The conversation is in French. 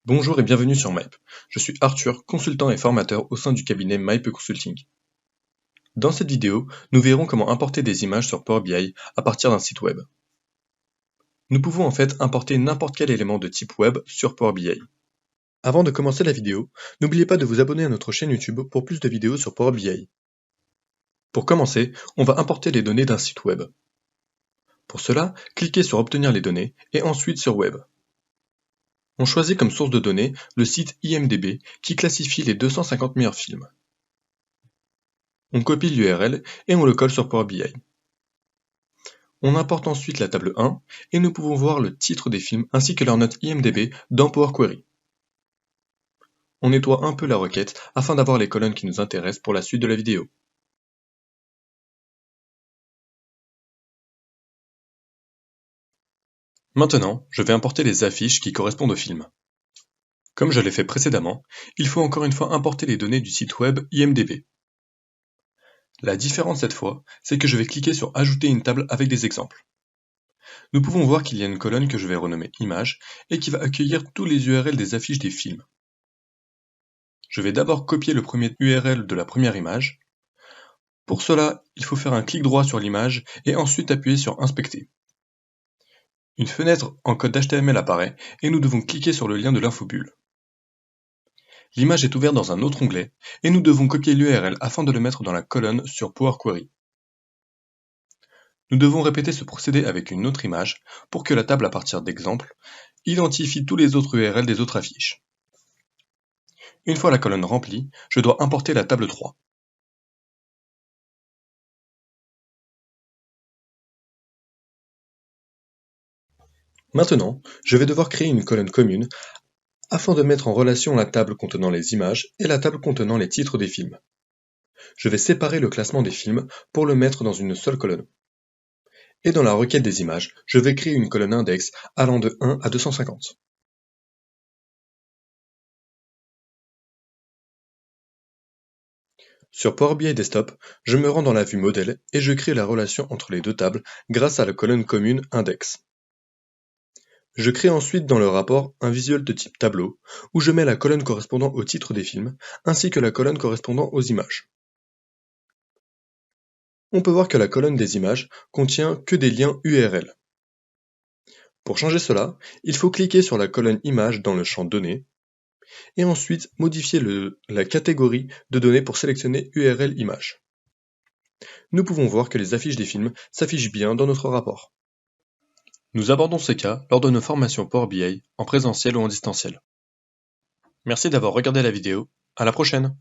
Bonjour et bienvenue sur MyPE. Je suis Arthur, consultant et formateur au sein du cabinet MyPE Consulting. Dans cette vidéo, nous verrons comment importer des images sur Power BI à partir d'un site web. Nous pouvons en fait importer n'importe quel élément de type web sur Power BI. Avant de commencer la vidéo, n'oubliez pas de vous abonner à notre chaîne YouTube pour plus de vidéos sur Power BI. Pour commencer, on va importer les données d'un site web. Pour cela, cliquez sur Obtenir les données et ensuite sur Web. On choisit comme source de données le site IMDb qui classifie les 250 meilleurs films. On copie l'URL et on le colle sur Power BI. On importe ensuite la table 1 et nous pouvons voir le titre des films ainsi que leur note IMDb dans Power Query. On nettoie un peu la requête afin d'avoir les colonnes qui nous intéressent pour la suite de la vidéo. Maintenant, je vais importer les affiches qui correspondent au film. Comme je l'ai fait précédemment, il faut encore une fois importer les données du site web IMDb. La différence cette fois, c'est que je vais cliquer sur Ajouter une table avec des exemples. Nous pouvons voir qu'il y a une colonne que je vais renommer Images et qui va accueillir tous les URL des affiches des films. Je vais d'abord copier le premier URL de la première image. Pour cela, il faut faire un clic droit sur l'image et ensuite appuyer sur Inspecter. Une fenêtre en code HTML apparaît et nous devons cliquer sur le lien de l'infobulle. L'image est ouverte dans un autre onglet et nous devons copier l'URL afin de le mettre dans la colonne sur Power Query. Nous devons répéter ce procédé avec une autre image pour que la table à partir d'exemples identifie tous les autres URL des autres affiches. Une fois la colonne remplie, je dois importer la table 3. Maintenant, je vais devoir créer une colonne commune afin de mettre en relation la table contenant les images et la table contenant les titres des films. Je vais séparer le classement des films pour le mettre dans une seule colonne. Et dans la requête des images, je vais créer une colonne index allant de 1 à 250. Sur Power BI Desktop, je me rends dans la vue modèle et je crée la relation entre les deux tables grâce à la colonne commune index. Je crée ensuite dans le rapport un visuel de type tableau où je mets la colonne correspondant au titre des films ainsi que la colonne correspondant aux images. On peut voir que la colonne des images contient que des liens URL. Pour changer cela, il faut cliquer sur la colonne Images dans le champ Données et ensuite modifier la catégorie de données pour sélectionner URL Image. Nous pouvons voir que les affiches des films s'affichent bien dans notre rapport. Nous abordons ces cas lors de nos formations Power BI en présentiel ou en distanciel. Merci d'avoir regardé la vidéo, à la prochaine!